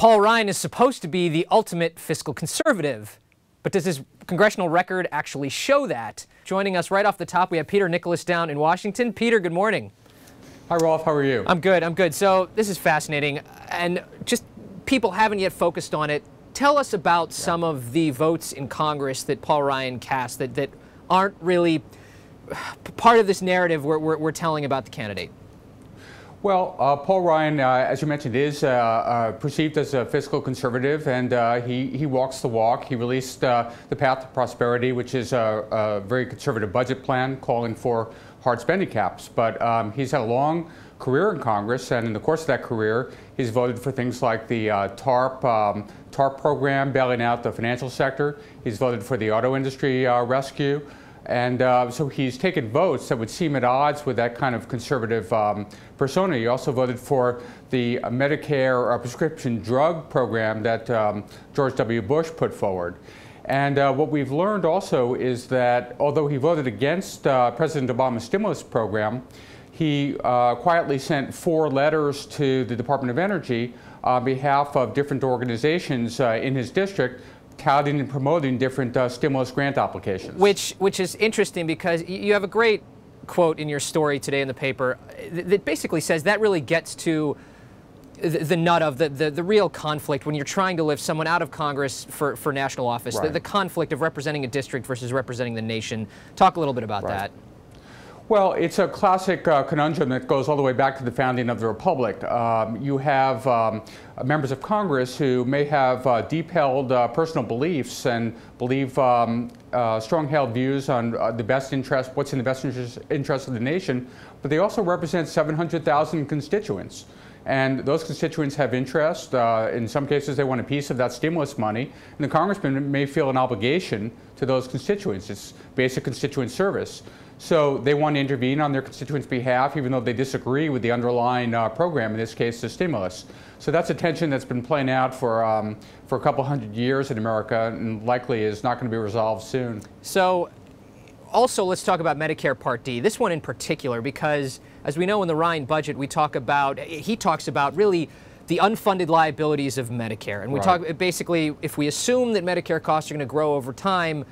Paul Ryan is supposed to be the ultimate fiscal conservative, but does his congressional record actually show that? Joining us right off the top, we have Peter Nicholas down in Washington. Peter, good morning. Hi, Rolf. How are you? I'm good. I'm good. So this is fascinating, and just people haven't yet focused on it. Tell us about some of the votes in Congress that Paul Ryan cast that aren't really part of this narrative we're telling about the candidate. Well, Paul Ryan, as you mentioned, is perceived as a fiscal conservative, and he walks the walk. He released the Path to Prosperity, which is a very conservative budget plan calling for hard spending caps. But he's had a long career in Congress, and in the course of that career, he's voted for things like the TARP program, bailing out the financial sector. He's voted for the auto industry rescue. And so he's taken votes that would seem at odds with that kind of conservative persona. He also voted for the Medicare prescription drug program that George W. Bush put forward. And what we've learned also is that although he voted against President Obama's stimulus program, he quietly sent 4 letters to the Department of Energy on behalf of different organizations in his district, touting and promoting different stimulus grant applications. Which is interesting because you have a great quote in your story today in the paper that basically says that really gets to the nut of the real conflict when you're trying to lift someone out of Congress for national office, right. the conflict of representing a district versus representing the nation. Talk a little bit about that. Well, it's a classic conundrum that goes all the way back to the founding of the Republic. You have members of Congress who may have deep-held personal beliefs and believe strong-held views on the best interest, what's in the best interest of the nation, but they also represent 700,000 constituents. And those constituents have interest. In some cases, they want a piece of that stimulus money. And the congressman may feel an obligation to those constituents. It's basic constituent service. So they want to intervene on their constituents' behalf, even though they disagree with the underlying program, in this case, the stimulus. So that's a tension that's been playing out for a couple hundred years in America, and likely is not going to be resolved soon. So also, let's talk about Medicare Part D. This one in particular, because as we know in the Ryan budget, he talks about really the unfunded liabilities of Medicare. And we talk basically, if we assume that Medicare costs are going to grow over time,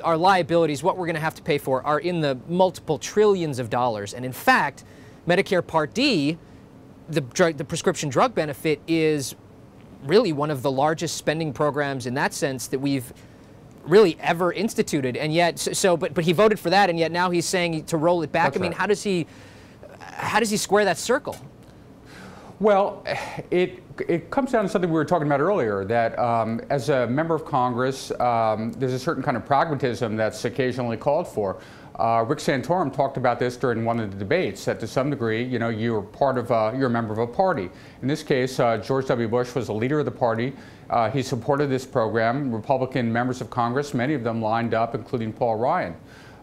our liabilities, what we're going to have to pay for, are in the multiple trillions of dollars. And in fact, Medicare Part D, the prescription drug benefit, is really one of the largest spending programs in that sense that we've really ever instituted. And yet, but he voted for that, and yet now he's saying to roll it back. That's I mean, right. how does he square that circle? Well, it comes down to something we were talking about earlier, that as a member of Congress, there's a certain kind of pragmatism that's occasionally called for. Rick Santorum talked about this during one of the debates, that to some degree, you know, you're a member of a party. In this case, George W. Bush was the leader of the party. He supported this program. Republican members of Congress, many of them lined up, including Paul Ryan.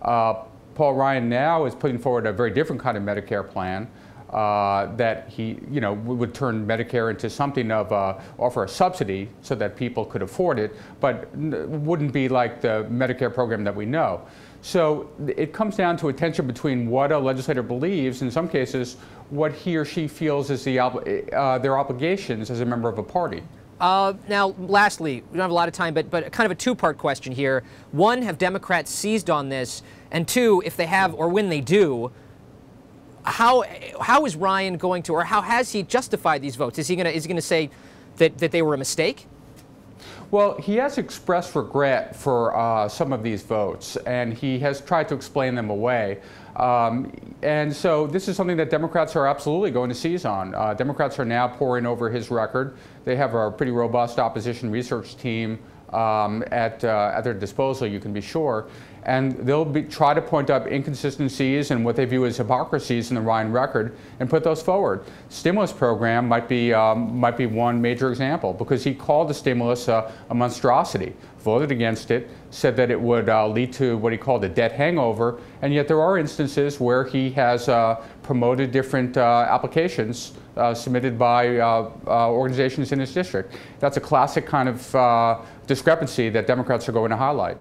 Paul Ryan now is putting forward a very different kind of Medicare plan. That he, you know, would turn Medicare into something of offer a subsidy so that people could afford it, but wouldn't be like the Medicare program that we know. So it comes down to a tension between what a legislator believes, in some cases, what he or she feels is their obligations as a member of a party. Now, lastly, we don't have a lot of time, but kind of a two-part question here. One, have Democrats seized on this? And two, if they have, or when they do, how is Ryan going to, or how has he justified these votes? Is he going to say that they were a mistake? Well, he has expressed regret for some of these votes, and he has tried to explain them away. And so this is something that Democrats are absolutely going to seize on. Democrats are now poring over his record. They have a pretty robust opposition research team at their disposal, you can be sure. And they'll try to point up inconsistencies and what they view as hypocrisies in the Ryan record and put those forward. Stimulus program might be one major example, because he called the stimulus a monstrosity, voted against it, said that it would lead to what he called a debt hangover, and yet there are instances where he has promoted different applications submitted by organizations in his district. That's a classic kind of discrepancy that Democrats are going to highlight.